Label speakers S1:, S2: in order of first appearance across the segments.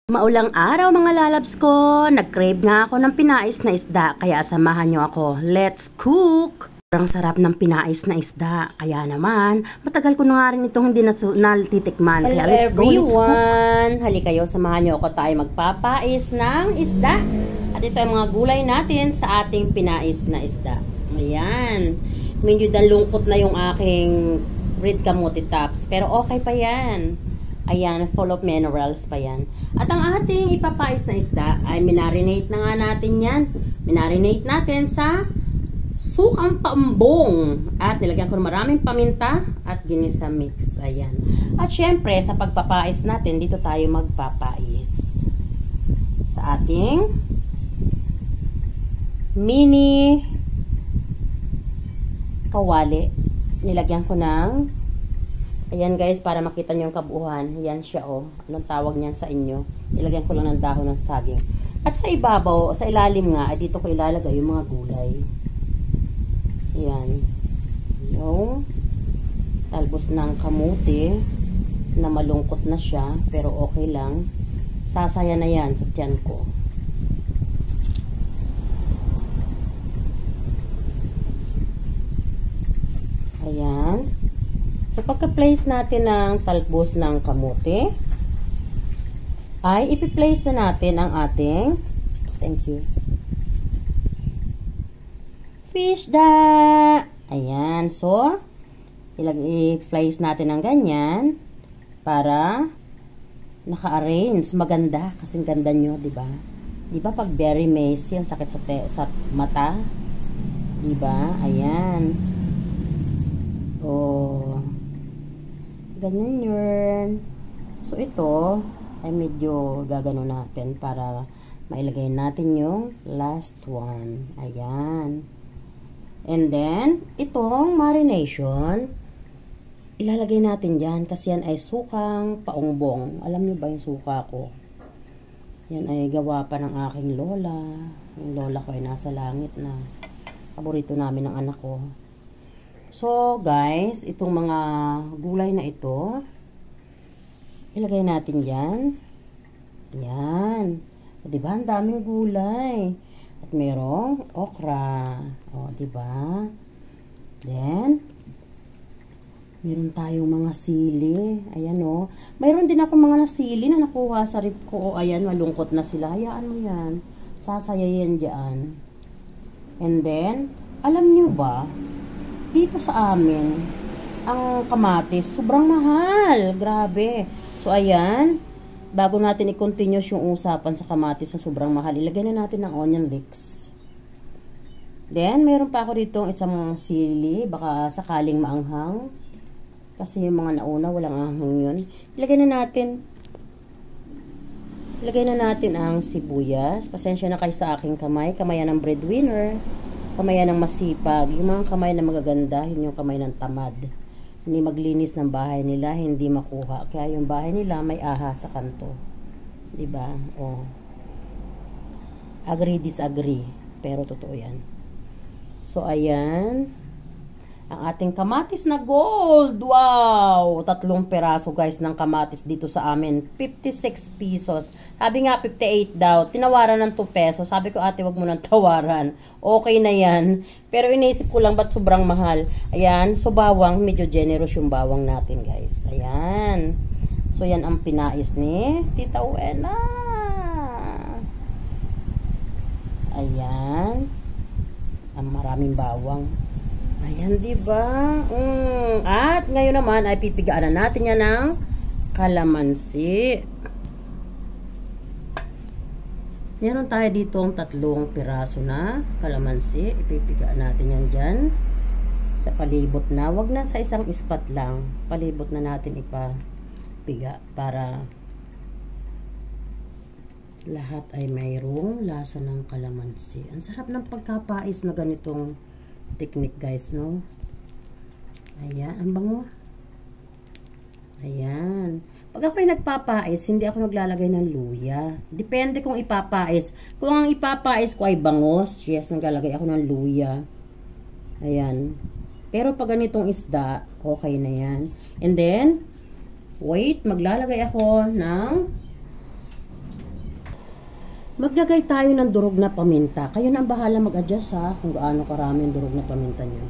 S1: Maulang araw mga lalabs ko, nag-crave nga ako ng pinais na isda, kaya samahan nyo ako. Let's cook! Sobrang sarap ng pinais na isda, kaya naman, matagal ko na nga rin itong hindi natitikman.
S2: Hello
S1: kaya let's go, let's cook!
S2: Halika kayo, samahan nyo ako tayo magpapais ng isda. At ito ang mga gulay natin sa ating pinais na isda. Ayan, medyo dalungkot na yung aking red kamote tops, pero okay pa yan. Ayan, full of minerals pa yan. At ang ating ipapais na isda ay minarinate na nga natin yan. Minarinate natin sa sukang paambong. At nilagyan ko ng maraming paminta at ginisa mix. Ayan. At syempre, sa pagpapais natin, dito tayo magpapais. Sa ating mini kawali. Nilagyan ko ng ayan guys, para makita nyo yung kabuuan. Yan siya oh. Anong tawag niyan sa inyo? Ilagyan ko lang ng dahon ng saging. At sa ibabaw, sa ilalim nga, ay dito ko ilalagay yung mga gulay. Ayan. Yung talbos ng kamuti na malungkot na siya, pero okay lang. Sasaya na yan sa tiyan ko. Ayan. So, pagka-place natin ng talbos ng kamote, ay ipi-place na natin ang ating, thank you, fish da! Ayan. So, i-place natin ng ganyan para naka-arrange. Maganda. Kasing ganda nyo, diba? Diba pag berry maze, yan sakit sa mata? Diba? Ayan. Oh. Ganyan yun. So, ito ay medyo gagano natin para mailagay natin yung last one. Ayan. And then, itong marination, ilalagay natin dyan kasi yan ay sukang paungbong. Alam nyo ba yung suka ko? Yan ay gawa pa ng aking lola. Yung lola ko ay nasa langit na. Paborito namin ng anak ko. So, guys, itong mga gulay na ito, ilagay natin dyan. Yan. Diba? Ang daming gulay. At mayroong okra. O, diba? Then, meron tayong mga sili. Ayan, o. Mayroon din ako mga nasili na nakuha sa rip ko. O, ayan, malungkot na sila. Hayaan mo yan. Sasaya yan dyan. And then, alam nyo ba, dito sa amin, ang kamatis, sobrang mahal. Grabe. So, ayan. Bago natin i-continue yung usapan sa kamatis na sobrang mahal, ilagay na natin ng onion leeks. Then, meron pa ako dito isang sili. Baka sakaling maanghang. Kasi yung mga nauna, walang anghang yun. Ilagay na natin ang sibuyas. Pasensya na kayo sa aking kamay. Kamayan ng breadwinner. Kamay ng masipag, yung mga kamay na magaganda, yun yung kamay ng tamad. Hindi maglinis ng bahay nila, hindi makuha. Kaya yung bahay nila may aha sa kanto. Diba? Oh. Agree, disagree. Pero totoo yan. So, ayan. Ang ating kamatis na gold. Wow! 3 peraso guys ng kamatis dito sa amin. 56 pesos. Sabi nga 58 daw. Tinawaran ng 2 pesos. Sabi ko ate wag mo nang tawaran. Okay na yan. Pero iniisip ko lang ba't sobrang mahal. Ayan. So bawang. Medyo generous yung bawang natin guys. Ayan. So yan ang pinais ni Tita Uena. Ayan. Ang maraming bawang. Ayan, diba? At ngayon naman ay pipigaan na natin yan ng kalamansi. Meron tayo dito ang 3 piraso na kalamansi. Ipipigaan natin yan dyan. Sa palibot na. Wag na sa isang ispat lang. Palibot na natin ipapiga para lahat ay mayroong lasa ng kalamansi. Ang sarap ng pagkapais na ganitong technique guys, no? Ayan, ang bango. Ayan. Pag ako'y nagpapais, hindi ako naglalagay ng luya. Depende kung ipapais. Kung ang ipapais ko ay bangos, yes, naglalagay ako ng luya. Ayan. Pero pag ganitong isda, okay na yan. And then, wait, maglalagay ako ng Maglagay tayo ng durog na paminta. Kayo na ang bahala mag-adjust ha, kung gaano karami yung durog na paminta nyo.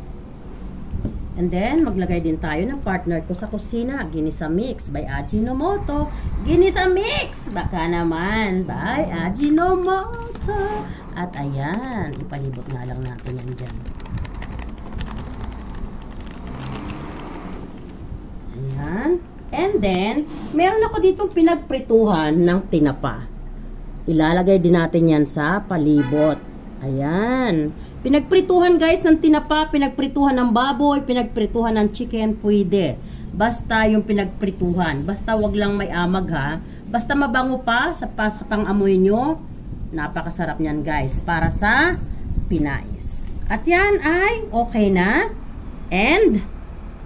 S2: And then, maglagay din tayo ng partner ko sa kusina, Ginisa Mix by Ajinomoto. Ginisa Mix! Baka naman, by Ajinomoto. At ayan, ipalibot na lang natin yan dyan. Ayan. And then, meron ako ditong pinagprituhan ng tinapa. Ilalagay din natin yan sa palibot. Ayan. Pinagprituhan guys ng tinapa, pinagprituhan ng baboy, pinagprituhan ng chicken, pwede. Basta yung pinagprituhan. Basta wag lang may amag ha. Basta mabango pa sa pang-amoy nyo. Napakasarap niyan guys. Para sa pinais. At yan ay okay na. And,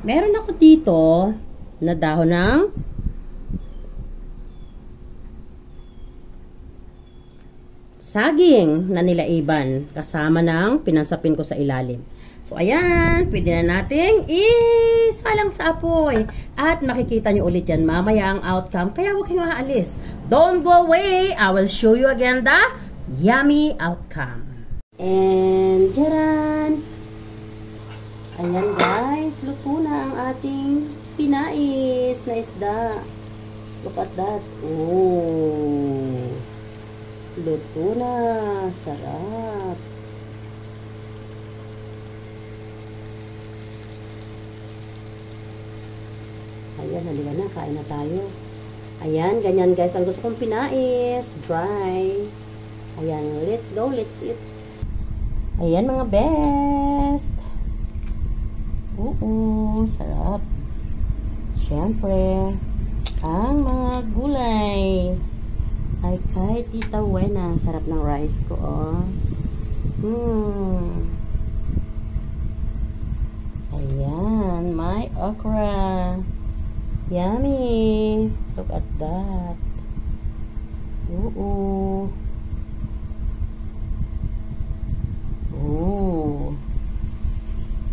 S2: meron ako dito na dahon ng saging na nilaiban kasama ng pinansapin ko sa ilalim. So, ayan, pwede na nating isalang sa apoy. At makikita nyo ulit yan mamaya ang outcome. Kaya huwag kayong aalis. Don't go away. I will show you again the yummy outcome. And, jaran! Ayan guys, luto na ang ating pinais na isda. Look at that. Oh! Luto na. Sarap. Ayan, halika na. Kain na tayo. Ayan, ganyan guys. Ang gusto kong pinais. Dry. Ayan, let's go. Let's eat. Ayan mga best. Sarap. Siyempre, ang mga gulay ay kay Tita Wena. Sarap ng rice ko, oh. Ayan, my okra. Yummy. Look at that.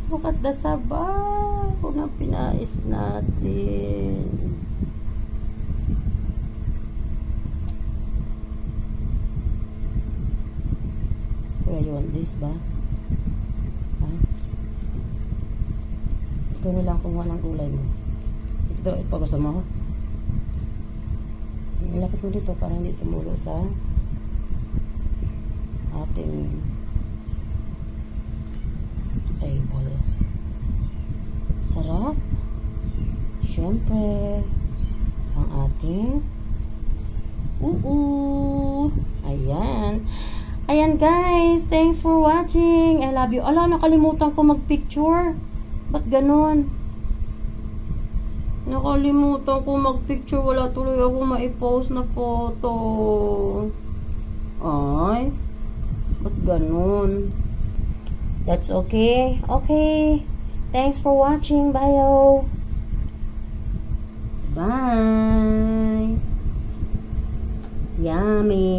S2: Look at the sabaw na pinais natin. You want this ba? Ha? Ito na lang kung walang gulay mo. Ito gusto mo? Ilapit mo dito para hindi tumulo sa ating table. Sarap. Siyempre, ang ating ayan. Ayan guys, thanks for watching. I love you. Ala, nakalimutan ko mag-picture. Ba't ganun? Nakalimutan ko mag-picture. Wala tuloy ako ma-post na photo. Ay, ba't ganun? That's okay. Okay. Thanks for watching. Bye. Bye. Yummy.